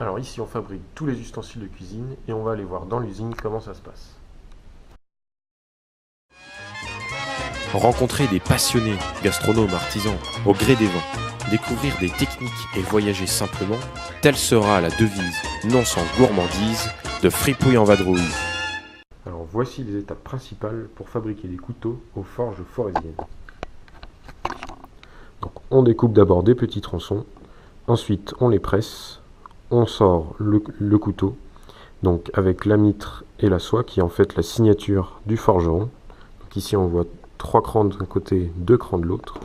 Alors ici on fabrique tous les ustensiles de cuisine et on va aller voir dans l'usine comment ça se passe. Rencontrer des passionnés, gastronomes, artisans, au gré des vents, découvrir des techniques et voyager simplement, telle sera la devise, non sans gourmandise, de Fripouille en Vadrouille. Alors voici les étapes principales pour fabriquer des couteaux aux forges forésiennes. Donc, on découpe d'abord des petits tronçons, ensuite on les presse, on sort le couteau, donc avec la mitre et la soie qui est en fait la signature du forgeron. Donc ici on voit 3 crans d'un côté, 2 crans de l'autre.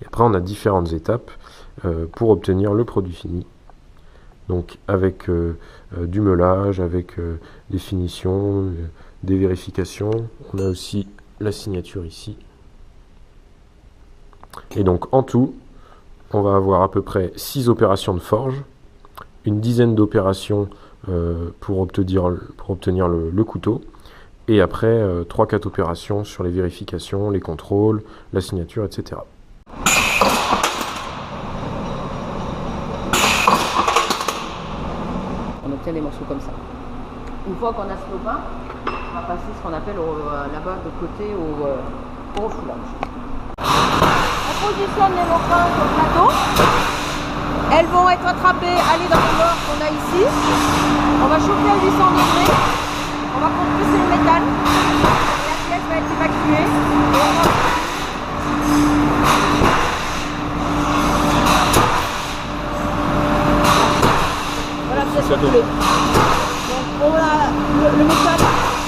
Et après on a différentes étapes pour obtenir le produit fini. Donc avec du meulage, avec des finitions, des vérifications. On a aussi la signature ici. Et donc en tout, on va avoir à peu près 6 opérations de forge, une dizaine d'opérations pour obtenir le couteau, et après 3-4 opérations sur les vérifications, les contrôles, la signature, etc. On obtient des morceaux comme ça. Une fois qu'on a ce lopin, on va passer ce qu'on appelle là-bas de côté au refoulage. On positionne les lopins sur le plateau. Elles vont être attrapées, aller dans le bord qu'on a ici. On va chauffer à 800 degrés. On va compresser le métal. Et la pièce va être évacuée. Voilà, pièce coulée. Donc on a le métal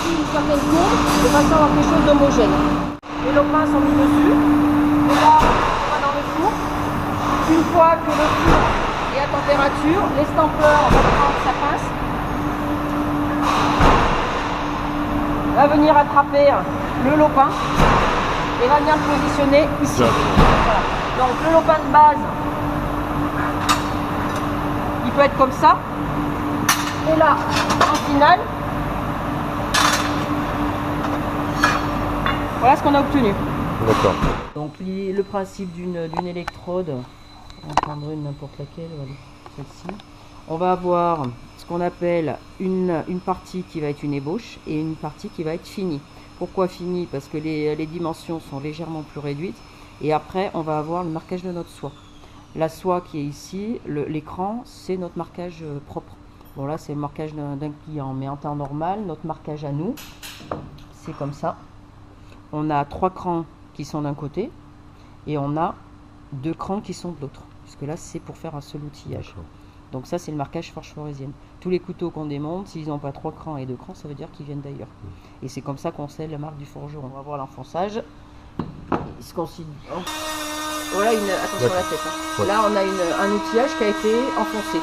suit une certaine courbe de façon à avoir quelque chose d'homogène. Les lopins sont mis dessus. Et là, on va dans le four. Une fois que le four est à température, l'estampeur va prendre sa pince, va venir attraper le lopin et va venir le positionner ici. Voilà. Donc le lopin de base, il peut être comme ça. Et là, en finale, voilà ce qu'on a obtenu. D'accord. Donc le principe d'une électrode, on va prendre une n'importe laquelle, voilà, celle-ci. On va avoir ce qu'on appelle une partie qui va être une ébauche et une partie qui va être finie. Pourquoi finie? Parce que les dimensions sont légèrement plus réduites. Et après, on va avoir le marquage de notre soie. La soie qui est ici, l'écran, c'est notre marquage propre. Bon là, c'est le marquage d'un client. Mais en temps normal, notre marquage à nous, c'est comme ça. On a 3 crans qui sont d'un côté et on a 2 crans qui sont de l'autre. Puisque là, c'est pour faire un seul outillage. Donc ça, c'est le marquage forge forésienne. Tous les couteaux qu'on démonte, s'ils n'ont pas 3 crans et 2 crans, ça veut dire qu'ils viennent d'ailleurs. Et c'est comme ça qu'on sait la marque du forgeron. On va voir l'enfonçage. Voilà, attention à la tête. Hein. Là, on a un outillage qui a été enfoncé.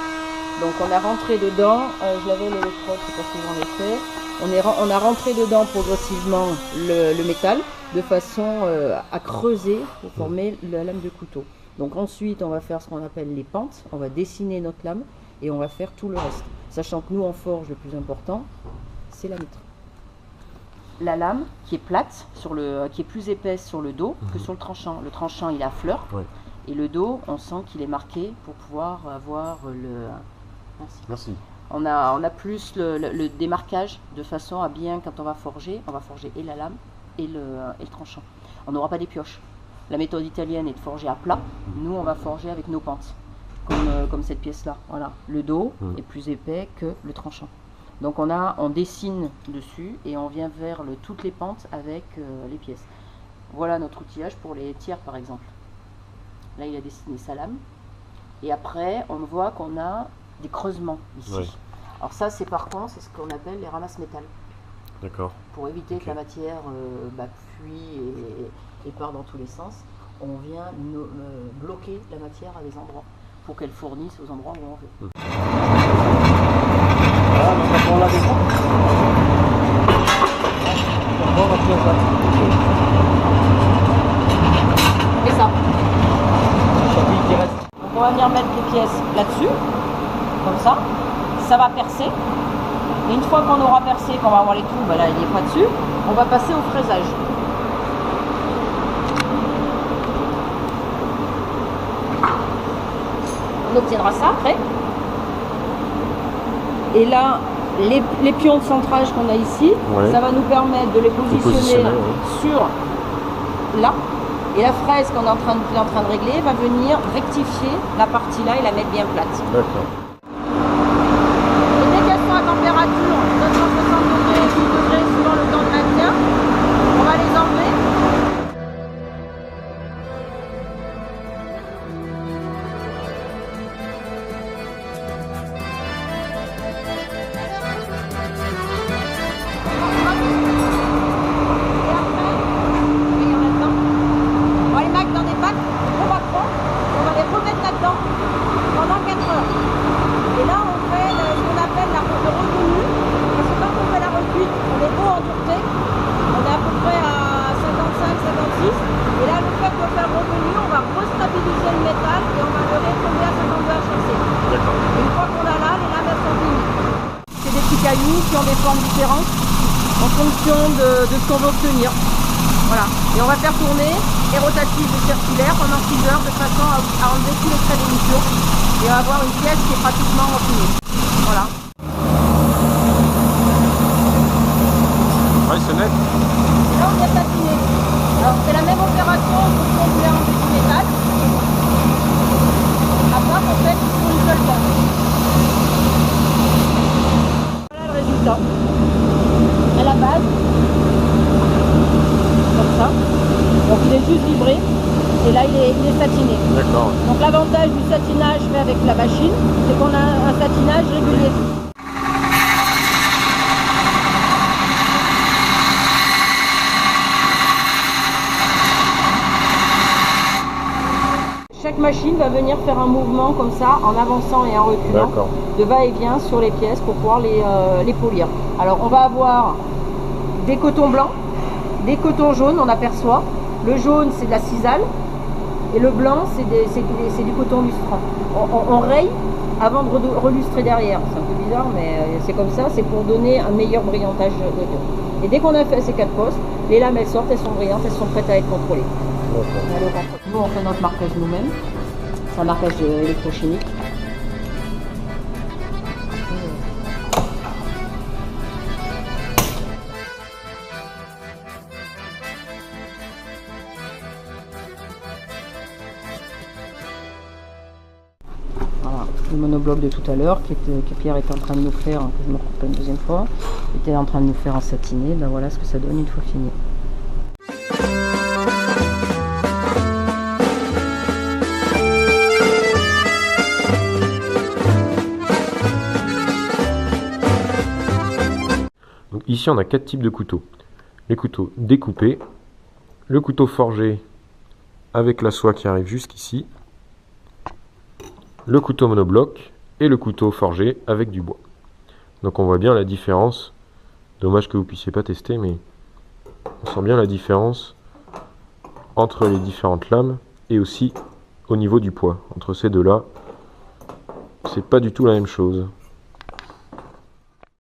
Donc on a rentré dedans, je l'avais l'électrode, c'est parce que j'en ai fait. On a rentré dedans progressivement le métal de façon à creuser pour former la lame de couteau. Donc ensuite, on va faire ce qu'on appelle les pentes, on va dessiner notre lame et on va faire tout le reste. Sachant que nous, en forge, le plus important, c'est la mitre. La lame qui est plate, qui est plus épaisse sur le dos que sur le tranchant. Le tranchant, il est à fleur. Ouais. Et le dos, on sent qu'il est marqué pour pouvoir avoir le... Merci. On a plus le démarquage de façon à bien, quand on va forger et la lame et le tranchant. On n'aura pas des pioches. La méthode italienne est de forger à plat. Nous, on va forger avec nos pentes, comme cette pièce-là. Voilà. Le dos est plus épais que le tranchant. Donc on dessine dessus et on vient vers toutes les pentes avec les pièces. Voilà notre outillage pour les tiers, par exemple. Là, il a dessiné sa lame. Et après, on voit qu'on a des creusements ici. Ouais. Alors ça, c'est par contre, c'est ce qu'on appelle les ramasses métal. D'accord. Pour éviter que la matière fuit et part dans tous les sens, on vient bloquer la matière à des endroits pour qu'elle fournisse aux endroits où on veut. Voilà, donc on l'a des et ça. Donc on va venir mettre les pièces là-dessus, comme ça. Ça va percer. Et une fois qu'on aura percé, qu'on va avoir les trous, là il n'est pas dessus, on va passer au fraisage. On obtiendra ça après. Et là, les pions de centrage qu'on a ici, Ouais. ça va nous permettre de les positionner ouais. sur là. Et la fraise qu'il est en train de régler va venir rectifier la partie là et la mettre bien plate. D'accord. Et dès qu'elles sont à température 260 degrés, 10 degrés suivant le temps de maintien, on va les enlever. Cailloux qui ont des formes différentes en fonction de ce qu'on veut obtenir. Voilà. Et on va faire tourner les rotatifs et circulaires pendant 6 heures de façon à enlever tous les traits d'émission et à avoir une pièce qui est pratiquement raffinée. Voilà. Ouais, c'est net. Et là on vient patiner. Alors c'est la même opération que si on voulait enlever du métal. À part en fait sur une seule pente. À la base, comme ça, donc il est juste vibré et là il est satiné. D'accord. Donc l'avantage du satinage fait avec la machine, c'est qu'on a un satinage régulier. Chaque machine va venir faire un mouvement comme ça en avançant et en reculant de va-et-vient sur les pièces pour pouvoir les polir. Alors on va avoir des cotons blancs, des cotons jaunes, on aperçoit. Le jaune c'est de la cisale et le blanc c'est du coton lustrant. On raye avant de relustrer derrière. C'est un peu bizarre mais c'est comme ça, c'est pour donner un meilleur brillantage d'oignon. Et dès qu'on a fait ces 4 postes, les lames elles sortent, elles sont brillantes, elles sont prêtes à être contrôlées. Nous on fait notre marquage nous-mêmes, c'est un marquage électrochimique. Voilà, le monobloc de tout à l'heure que Pierre était en train de nous faire, que je me recoupe pas une deuxième fois, était en train de nous faire en satiné, ben voilà ce que ça donne une fois fini. Donc ici on a 4 types de couteaux. Les couteaux découpés, le couteau forgé avec la soie qui arrive jusqu'ici, le couteau monobloc et le couteau forgé avec du bois. Donc on voit bien la différence. Dommage que vous puissiez pas tester, mais on sent bien la différence entre les différentes lames et aussi au niveau du poids. Entre ces deux là, c'est pas du tout la même chose.